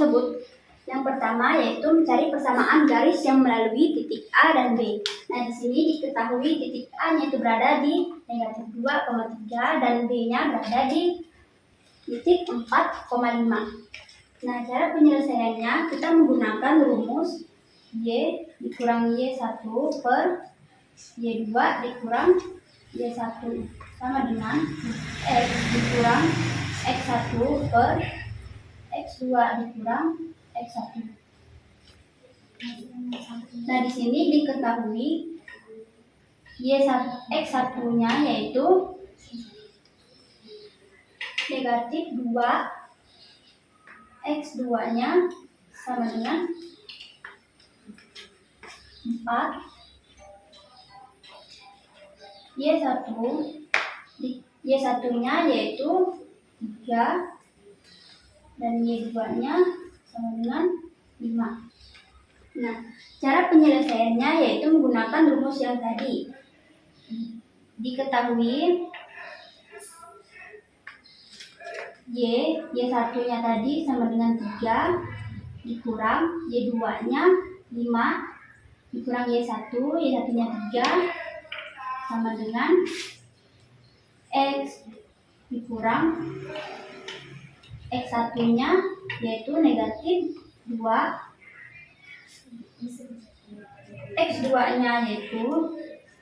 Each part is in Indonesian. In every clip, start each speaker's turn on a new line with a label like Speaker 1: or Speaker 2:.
Speaker 1: tersebut. Yang pertama yaitu mencari persamaan garis yang melalui titik A dan B. Nah, di sini diketahui titik A-nya itu berada di negatif 2,3 dan B-nya berada di titik 4,5. Nah, cara penyelesaiannya kita menggunakan rumus Y dikurang Y1 per Y2 dikurang Y1 sama dengan X dikurang X1 per X2 dikurang X1. Nah, di sini diketahui X1-nya yaitu negatif 2, X2-nya sama dengan 4, Y1-nya yaitu 3 dan Y2-nya sama dengan 5. Nah, cara penyelesaiannya yaitu menggunakan rumus yang tadi. Diketahui Y1-nya tadi sama dengan 3 dikurang Y2-nya 5 dikurang Y1, Y1-nya 3 sama dengan X dikurang X1-nya yaitu negatif 2, X2-nya yaitu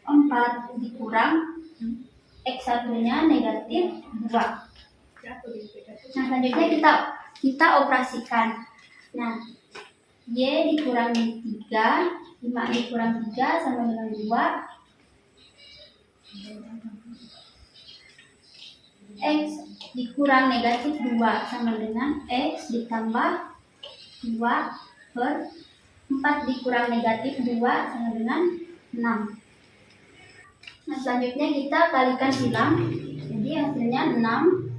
Speaker 1: 4 dikurang X1-nya negatif 2. Nah, selanjutnya kita operasikan. Nah, Y dikurang 3, 5 dikurang 3 sama dengan 2. X dikurang negatif 2 sama dengan X ditambah 2 per 4 dikurang negatif 2 sama dengan 6. Nah, selanjutnya kita kalikan silang. Jadi hasilnya 6.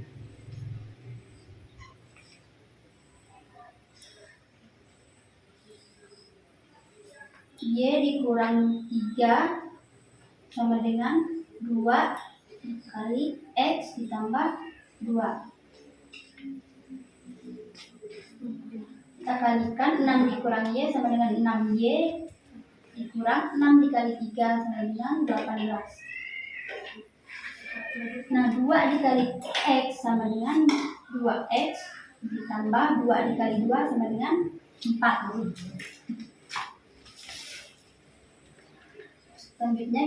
Speaker 1: Y dikurang 3 sama dengan 2 dikali X ditambah 2. Kita kalikan 6 dikurang Y sama dengan 6Y dikurang 6 dikali 3 sama dengan 18. Nah, 2 dikali X sama dengan 2X ditambah 2 dikali 2 sama dengan 4. Selanjutnya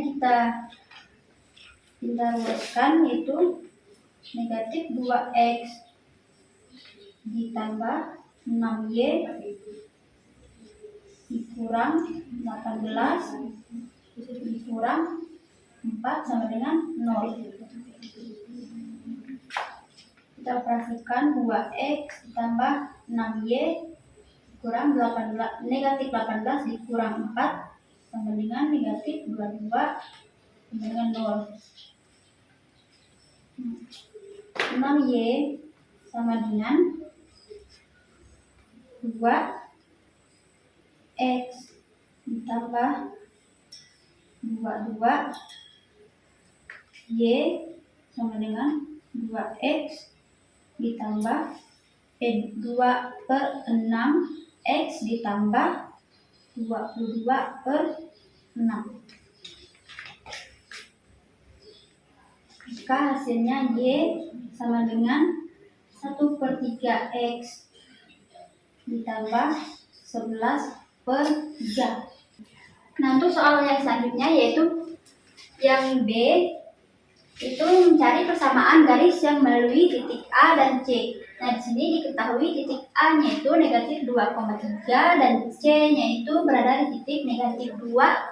Speaker 1: kita rumuskan yaitu negatif 2X ditambah 6Y dikurang 18 dikurang 4 sama dengan 0. Kita operasikan 2X ditambah 6Y dikurang 18, negatif 18 dikurang 4 sama dengan negatif 22 sama dengan 0. 6Y sama dengan 2X ditambah 22 Y sama dengan 2X ditambah 2 per 6 X ditambah 22 per 6. Maka hasilnya Y sama dengan 1 per 3 X ditambah 11 per 3. Nah, untuk soal yang selanjutnya yaitu yang B, itu mencari persamaan garis yang melalui titik A dan C. Nah, di sini diketahui titik A-nya itu negatif 2,3 dan C-nya itu berada di titik negatif 2,4.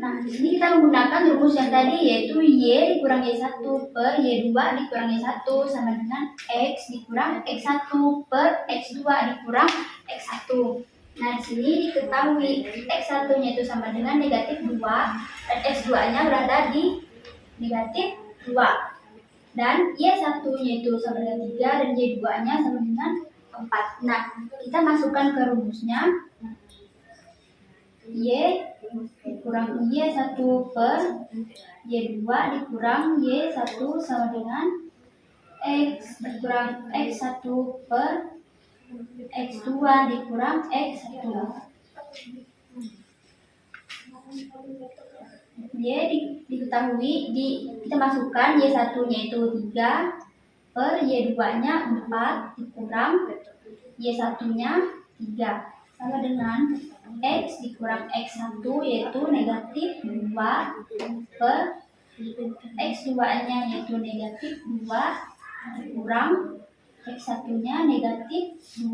Speaker 1: Nah, di sini kita menggunakan rumus yang tadi yaitu Y dikurang Y1 per Y2 dikurang Y1 sama dengan X dikurang X1 per X2 dikurang X1. Nah, di sini diketahui X1-nya itu sama dengan negatif 2 dan X2-nya berada di negatif 2. Dan Y1-nya itu sama dengan 3 dan Y2-nya sama dengan 4. Nah, kita masukkan ke rumusnya. Y dikurang Y1 per Y2 dikurang Y1 sama dengan X dikurang X1 per X2 dikurang X1. Y diketahui, kita masukkan Y1 nya itu 3 per Y2 nya 4 dikurang Y1 nya 3 sama dengan X dikurang X1 yaitu negatif 2 per X2 nya yaitu negatif 2 dikurang X1 nya negatif 2.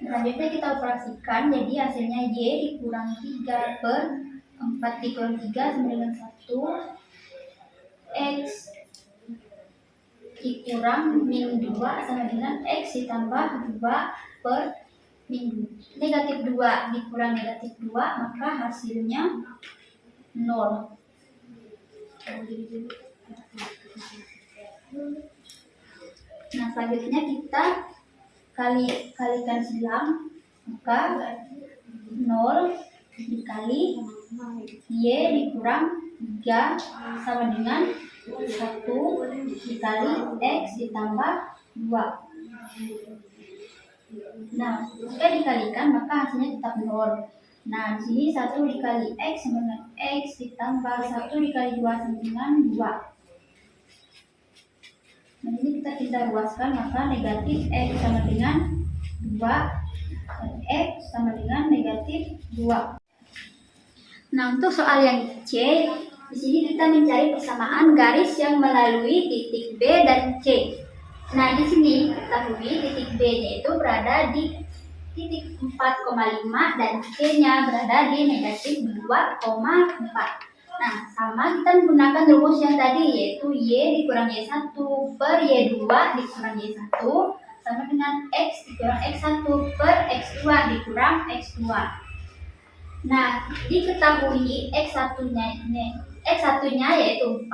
Speaker 1: Selanjutnya kita operasikan, jadi hasilnya Y dikurang 3 per 4 dikurang 3 sama dengan 1. X dikurang min 2 sama dengan X ditambah 2 per min 2. Negatif 2 dikurang negatif 2 maka hasilnya 0. Nah, selanjutnya kita kalikan silang, maka 0 dikali Y dikurang 3 sama dengan 1 dikali X ditambah 2. Nah, jika dikalikan maka hasilnya tetap 0. Nah, di sini 1 dikali X sama dengan X ditambah 1 dikali 2 sama dengan 2. Nah, ini kita ruaskan, maka negatif X sama dengan 2 dan X sama dengan negatif 2. Nah, untuk soal yang C, di sini kita mencari persamaan garis yang melalui titik B dan C. Nah, di sini ketahui titik B-nya itu berada di titik 4,5 dan C-nya berada di negatif 2,4. Nah, sama kita menggunakan rumus yang tadi, yaitu Y dikurang Y1 per Y2 dikurang Y1 sama dengan X dikurang X1 per X2 dikurang X2. Nah, diketahui X1-nya yaitu 4,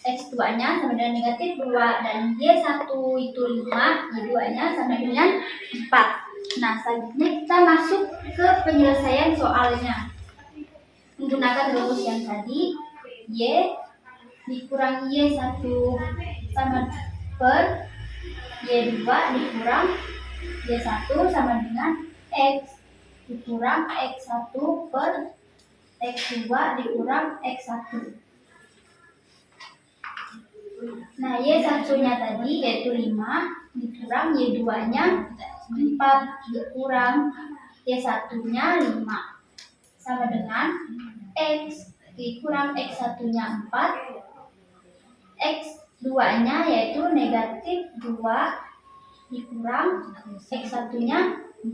Speaker 1: X2-nya sama dengan negatif 2, dan Y1 itu 5, Y2-nya sama dengan 4. Nah, selanjutnya kita masuk ke penyelesaian soalnya. Menggunakan rumus yang tadi, Y dikurang Y1 sama per Y2 dikurang Y1 sama dengan X dikurang X1 per X2 dikurang X1. Nah, Y1-nya tadi yaitu 5 dikurang Y2-nya 4 dikurang Y1-nya 5 sama dengan X dikurang X1-nya 4, X2-nya yaitu negatif 2 dikurang X1-nya 4.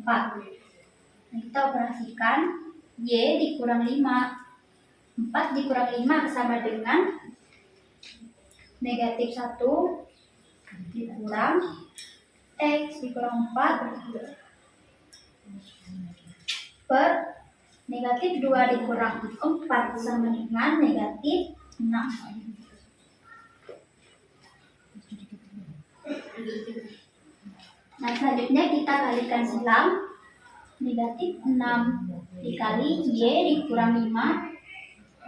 Speaker 1: Nah, kita operasikan Y dikurang 5, 4 dikurang 5 sama dengan negatif 1 dikurang X dikurang 4 per negatif 2 dikurang 4 sama dengan negatif 6. Nah, selanjutnya kita kalikan silang. Negatif 6 dikali Y dikurang 5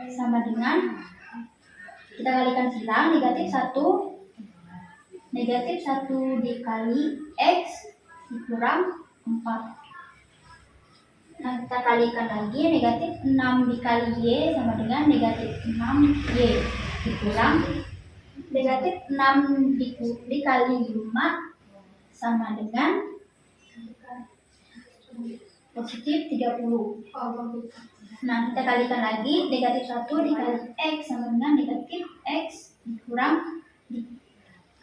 Speaker 1: sama dengan, kita kalikan silang, negatif 1 dikali X dikurang 4. Nah, kita kalikan lagi, negatif 6 dikali Y sama dengan negatif 6Y dikurang negatif 6 dikali 5 sama dengan positif 30. Nah, kita kalikan lagi, negatif 1 dikali X sama dengan negatif X dikurang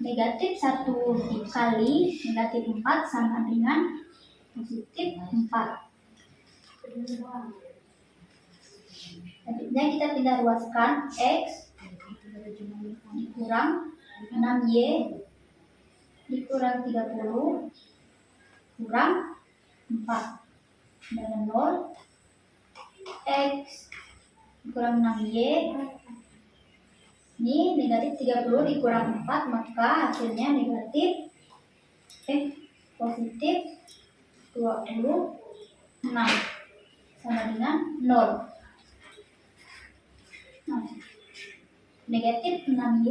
Speaker 1: negatif 1 dikali negatif 4 sama dengan positif 4. Selanjutnya kita pindah ruaskan, X dikurang 6Y dikurang 30 kurang 4 dengan 0. X dikurang 6Y ini negatif 30 dikurang 4 maka hasilnya negatif positif 26 sama dengan 0. Nah, negatif 6Y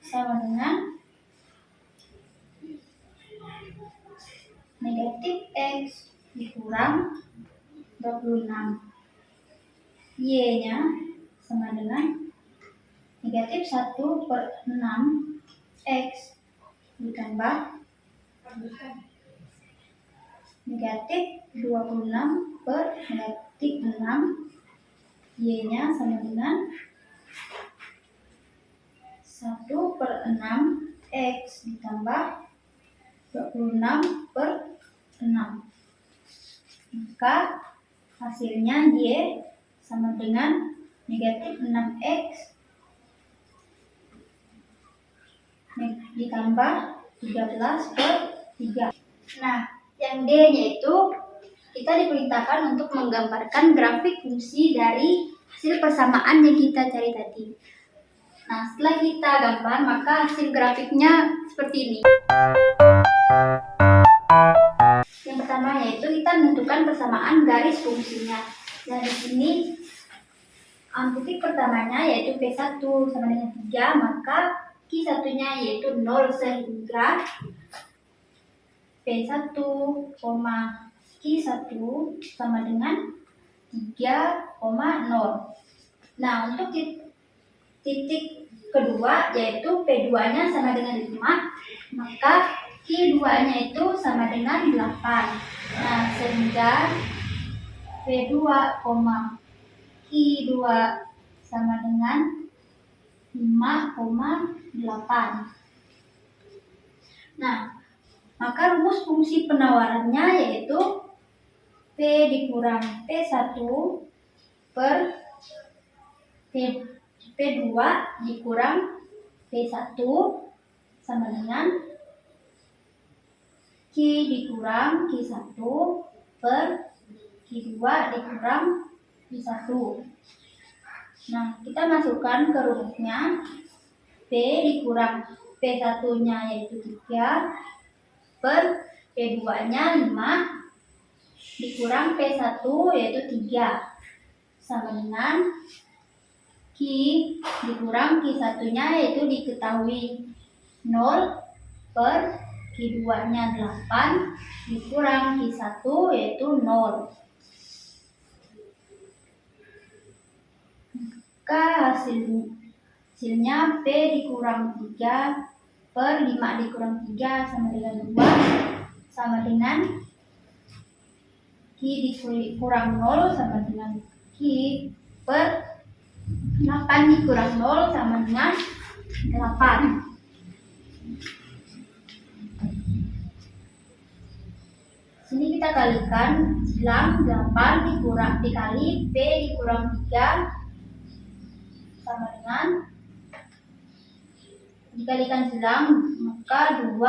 Speaker 1: sama dengan negatif X dikurang 26. Y-nya sama dengan negatif 1/6 X ditambah negatif 26 per negatif 6. Y-nya sama dengan 1/6 X ditambah 26/6. Maka hasilnya Y sama dengan negatif 6X ditambah 13/3. Nah, yang D-nya itu kita diperintahkan untuk menggambarkan grafik fungsi dari hasil persamaan yang kita cari tadi. Nah, setelah kita gambar, maka hasil grafiknya seperti ini. Yang pertama yaitu kita menentukan persamaan garis fungsinya. Dan di sini titik pertamanya yaitu P1 sama dengan 3, maka Q1-nya yaitu 0 sehingga P1, Q1 sama dengan 3,0. Nah, untuk titik kedua yaitu P2-nya sama dengan 5, maka Q2-nya itu sama dengan 8. Nah, sehingga P2, Q2 sama dengan 5,8. Nah, maka rumus fungsi penawarannya yaitu P dikurang P1 per P2 dikurang P1 sama dengan Q dikurang Q1 per Q2 dikurang Q1. Nah, kita masukkan ke rumusnya. P dikurang P1-nya yaitu 3 per P2-nya 5 dikurang P1 yaitu 3 sama dengan Q dikurang Q1-nya yaitu diketahui 0 per Q2-nya 8 dikurang Q1 yaitu 0. Maka hasilnya P dikurang 3 per 5 dikurang 3 sama dengan 2 sama dengan Q dikurang 0 sama dengan Q per 8 dikurang 0 sama dengan 8. Sini kita kalikan silang 8 dikali P dikurang 3 sama dengan dikalikan silang maka 2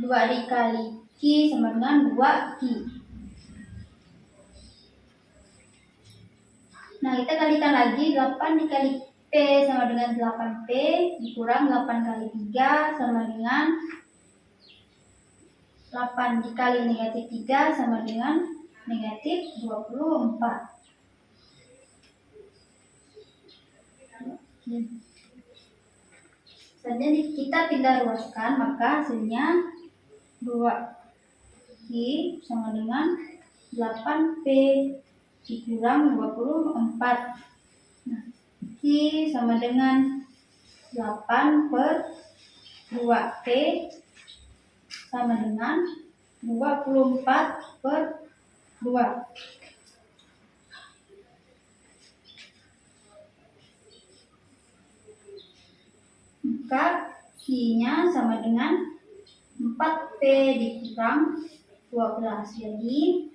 Speaker 1: dikali Q sama dengan 2Q. Nah, kita kalikan lagi 8 dikali P sama dengan 8P dikurang 8 kali 3 sama dengan 8 dikali negatif 3 sama dengan negatif 24. Selanjutnya kita pindah ruaskan, maka hasilnya 2Q sama dengan 8P dikurang 24. Nah, Q sama dengan 8 per 2P sama dengan 24 per 2. Maka Q-nya sama dengan 4P dikurang 12. Jadi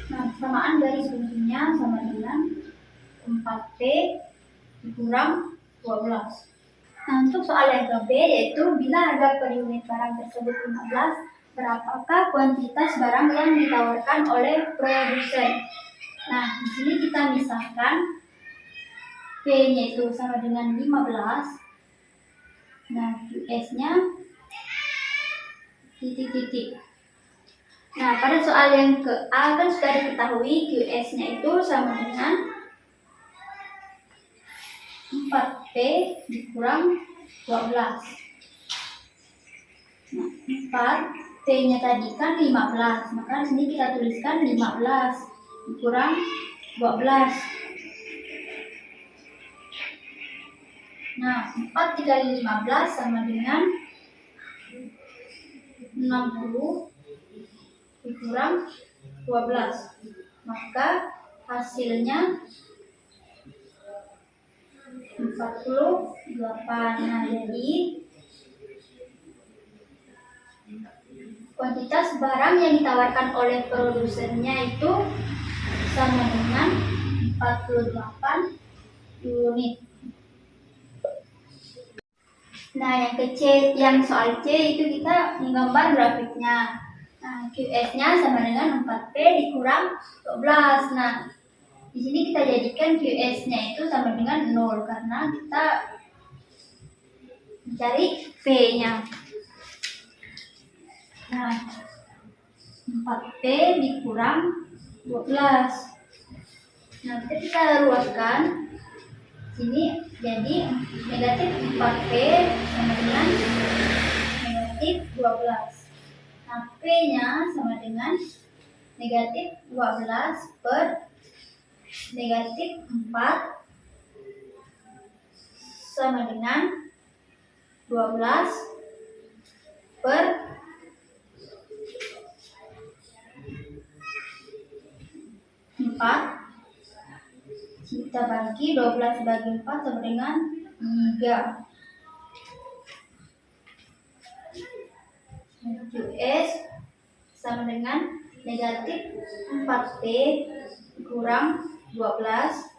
Speaker 1: persamaan garis fungsinya sama dengan 4P dikurang 12. Nah, untuk soal yang ke B yaitu bila harga per unit barang tersebut 15, berapakah kuantitas barang yang ditawarkan oleh produsen? Nah, di sini kita misalkan P-nya itu sama dengan 15. Nah, QS-nya titik-titik. Nah, pada soal yang ke A kan sudah diketahui QS-nya itu sama dengan 4P dikurang 12. Nah, 4P-nya tadi kan 15, maka di sini kita tuliskan 15 dikurang 12. Nah, 4 dikali 15 sama dengan 60 dikurang 12. Maka hasilnya 48. Nah, jadi kuantitas barang yang ditawarkan oleh produsennya itu sama dengan 48 unit. Nah, yang ke C, yang soal C itu kita menggambar grafiknya. Nah, QS-nya sama dengan 4P dikurang 12. Nah, di sini kita jadikan QS-nya itu sama dengan 0 karena kita mencari P-nya. Nah, 4P dikurang 12. Nah, kita luaskan sini jadi negatif 4P sama dengan negatif 12. Nah, P-nya sama dengan negatif 12 per negatif 4 sama dengan 12 per 4. Kita bagi 12 bagi 4 sama dengan 3. QS sama dengan negatif 4P kurang 12.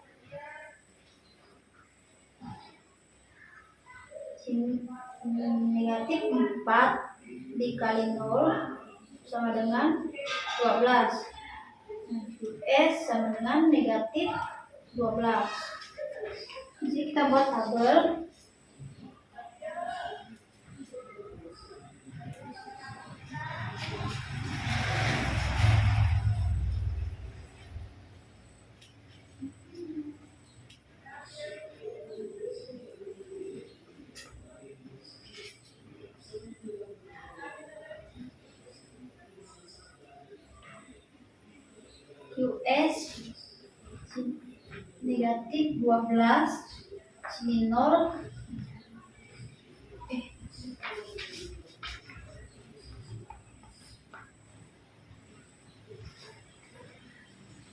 Speaker 1: Negatif 4 dikali 0 sama dengan 12. QS sama dengan negatif 12. Jadi kita buat tabel. QS negatif 12 sini 0.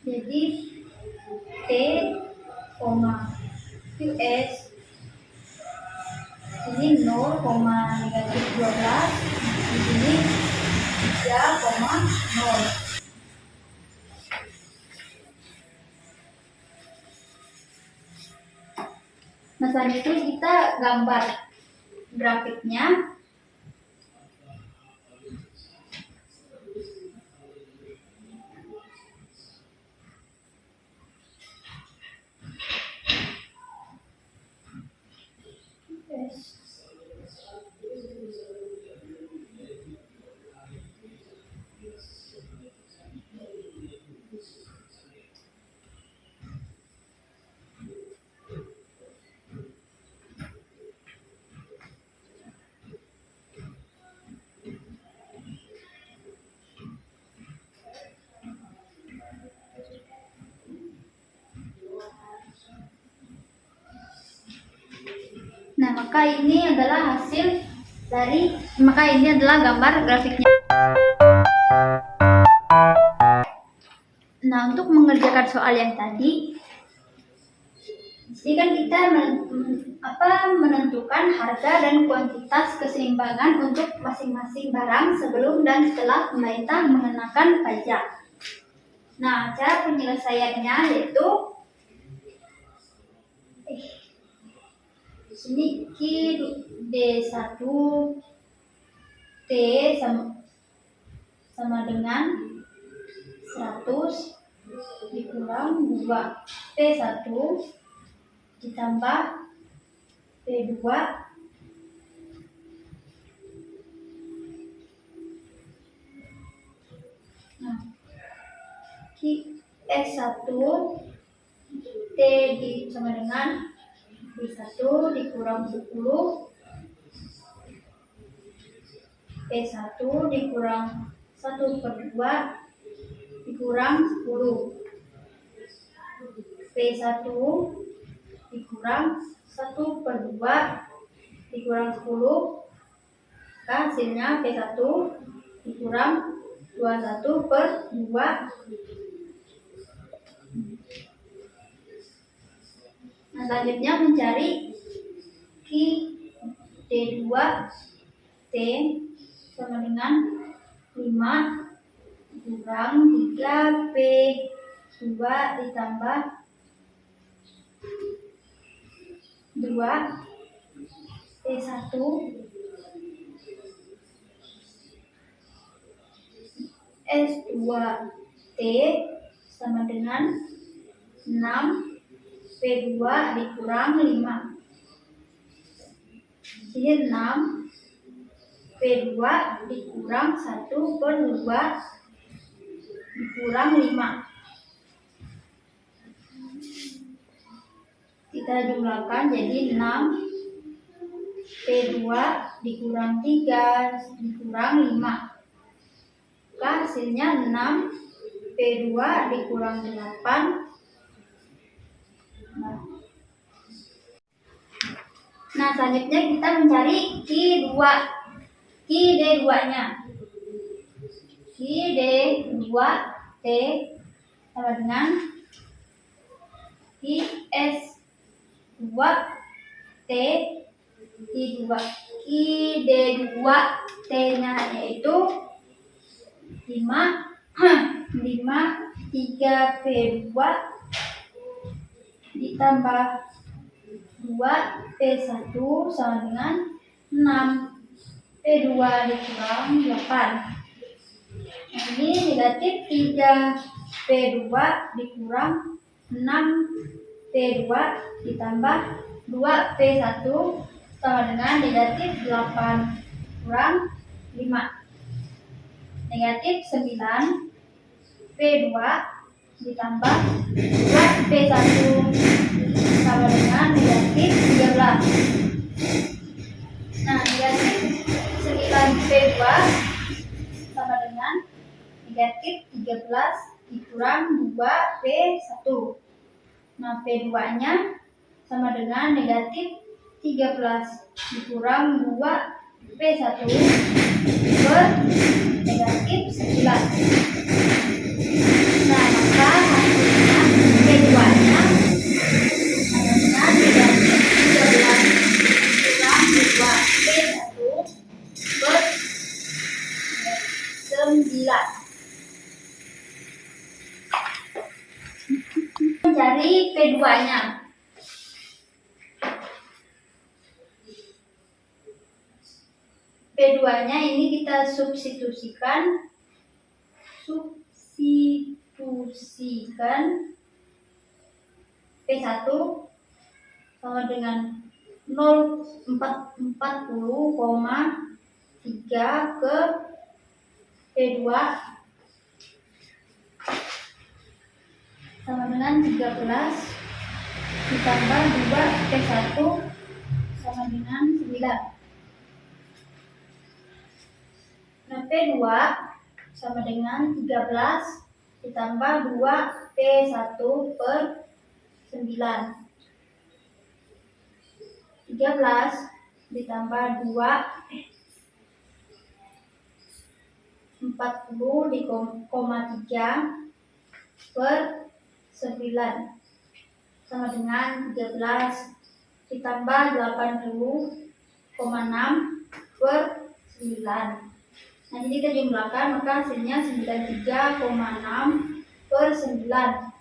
Speaker 1: Jadi T, QS ini 0, negatif 12, di sini 3,0. Nah, selanjutnya kita gambar grafiknya. Nah, maka ini adalah gambar grafiknya. Nah, untuk mengerjakan soal yang tadi, ini kan kita menentukan harga dan kuantitas keseimbangan untuk masing-masing barang sebelum dan setelah pemerintah mengenakan pajak. Nah, cara penyelesaiannya yaitu sini D1 T sama dengan 100 dikurang 2 P1 ditambah P2 S1 T sama dengan B1 dikurang 10 P1 dikurang 1/2 dikurang 10 P1 dikurang 1/2 dikurang 10 hasilnya P1 dikurang 21/2. Nah, selanjutnya mencari Q D2 T sama dengan 5 kurang 3 P2 ditambah 2 P1 S2T sama dengan 6 P2 dikurang 5. Jadi 6 P2 dikurang 1/2 dikurang 5. Kita jumlahkan jadi 6 P2 dikurang 3 dikurang 5. Maka hasilnya 6 P2 dikurang 8. Nah, selanjutnya kita mencari Q D2-nya. Q D2 T sama dengan Q S2 T Q D2 T-nya yaitu 5 3 P2 ditambah 2 P1 sama dengan 6 P2 dikurang 8. Nah, ini negatif 3 P2 dikurang 6 P2 ditambah 2 P1 sama dengan negatif 8 kurang 5. Negatif 9 P2 ditambah 2 P1 sama dengan negatif 13. Nah, negatif 9 P2 sama dengan negatif 13 dikurang 2 P1. Nah, P2-nya sama dengan negatif 13 dikurang 2 P1 per negatif 9. Nah, maka hasilnya P2-nya sama dengan negatif 13 dikurang 2 P1 per 9. Mencari P2-nya. P2-nya ini kita substitusikan P1 sama dengan 0,40,3 ke P2 sama dengan 13 ditambah 2 P1 sama dengan 9. Nah, P2 sama dengan 13 ditambah 2 P1 per 9. 13 ditambah 2 40,3 per 9 sama dengan 13 ditambah 80,6 per 9. Nah, jadi kita jumlahkan maka hasilnya 93,6 per 9.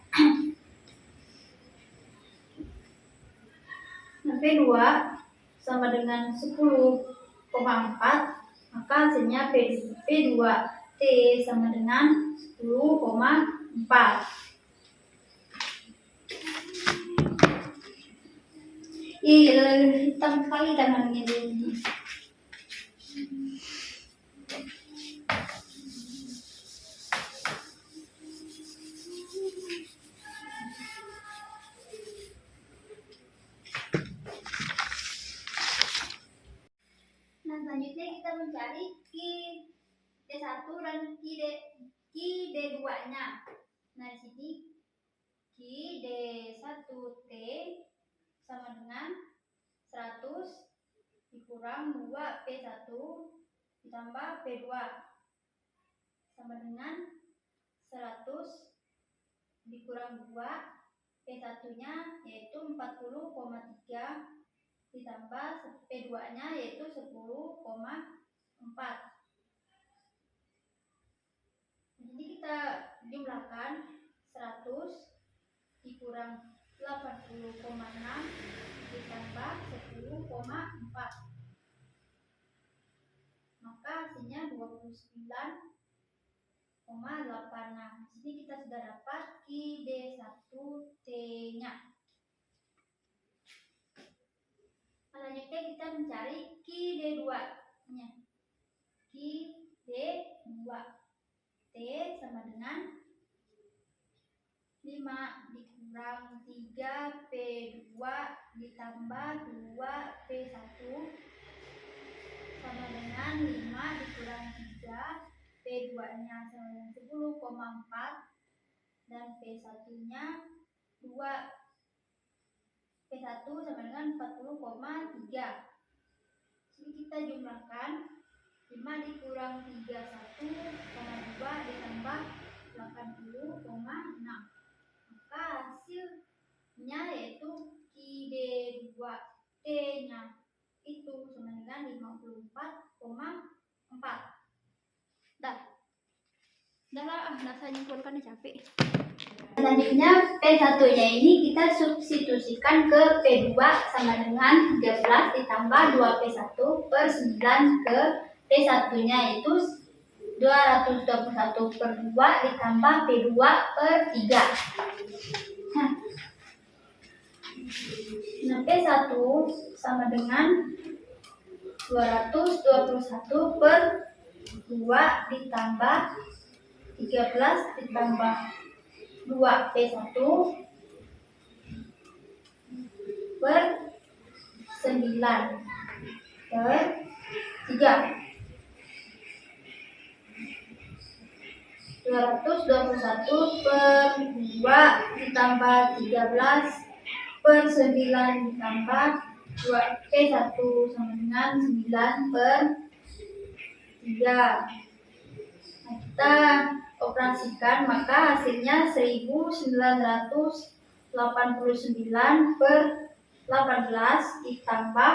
Speaker 1: Nah, P2 sama dengan 10,4 maka hasilnya P2T sama dengan 10,4. Hitam sekali tangannya ini. mencari Q D1 dan Q D2-nya. Nah, di sini Q D1T sama dengan 100 dikurang 2P1 ditambah P2 sama dengan 100 dikurang 2 P1-nya yaitu 40,3 ditambah P2-nya yaitu 10,4. Jadi kita jumlahkan 100 dikurang 80,6 ditambah 10,4. Maka hasilnya 29,86. Di sini kita sudah dapat Q D1T-nya. Selanjutnya kita mencari Q D2-nya. Q D2 T sama dengan 5 dikurang 3P2 ditambah 2P1 sama dengan 5 dikurang 3 P2-nya sama dengan 10,4 dan P1-nya 2 P1 sama dengan 40,3. Jadi kita jumlahkan 5 dikurang 31 sama 2 ditambah 80,6. Maka hasilnya yaitu Q D2T-nya itu sama dengan 54,4. Dah lah, saya nyimpulkan capek. Selanjutnya P1-nya ini kita substitusikan ke P2 sama dengan 13 ditambah 2P1 per 9 ke P1-nya itu 221 per 2 ditambah P2 per 3. Nah, P1 sama dengan 221 per 2 ditambah 13 ditambah 2P1 per 9 per 3. 221 per 2 ditambah 13 per 9 ditambah 2P1 sama dengan 9 per 3. Nah, kita operasikan maka hasilnya 1989 per 18 ditambah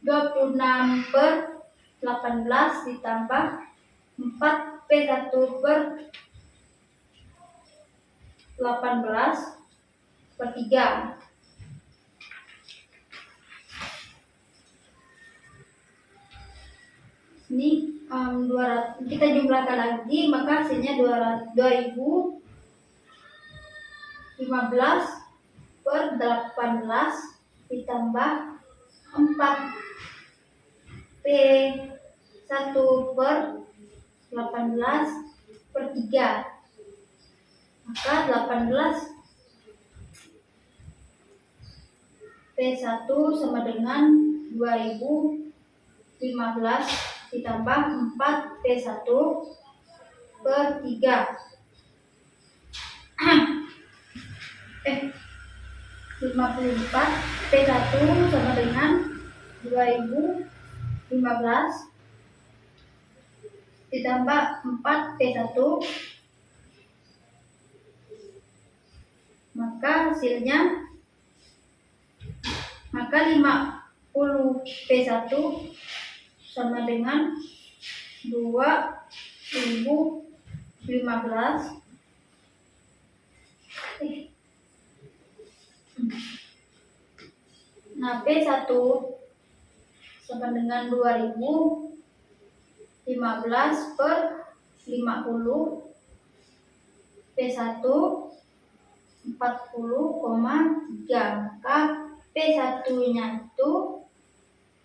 Speaker 1: 26 per 18 ditambah 4P1 per 18 per 3. Ini kita jumlahkan lagi maka hasilnya 2015 per 18 ditambah 4P1 per 18 per 3. Maka 18 P1 sama dengan 2015 ditambah 4P1 per 3. 54 P1 sama dengan 2015 ditambah 4P1, maka hasilnya 50P1 sama dengan 2015 nah P1 sama dengan 2015 per 50 P1 40,3. Maka P1-nya itu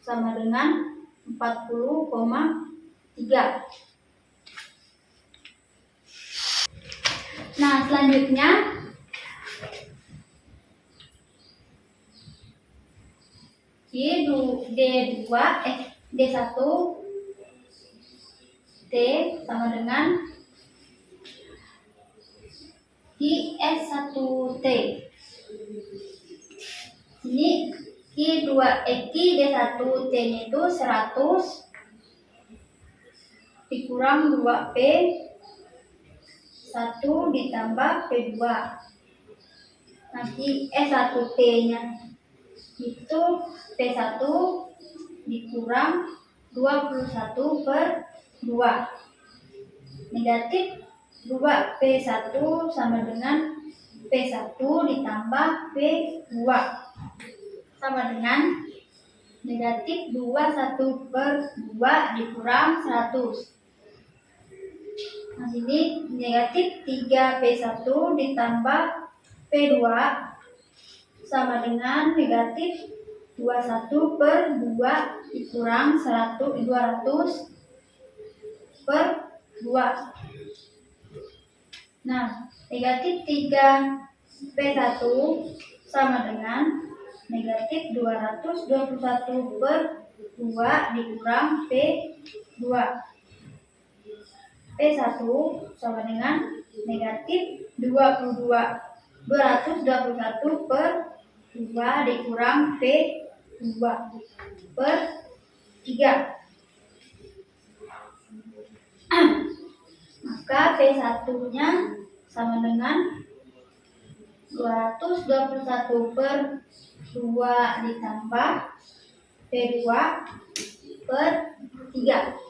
Speaker 1: sama dengan 40,3. Nah, selanjutnya D1 T sama dengan Q-S1T. Ini Q-D1T-nya itu 100 dikurang 2P 1 ditambah P2. Nanti S1T-nya itu P1 dikurang 21 per 2. Negatif 2P1 sama dengan P1 ditambah P2 sama dengan negatif 21 per 2 dikurang 100. Nah, sini negatif 3P1 ditambah P2 sama dengan negatif 21 per 2 dikurang 200 per 2. Nah, negatif 3P1 sama dengan negatif 221 per 2 dikurang P2. P1 sama dengan negatif 221 per 2 dikurang P2 per 3. Maka P1-nya sama dengan 221 per 2 ditambah P2 per 3.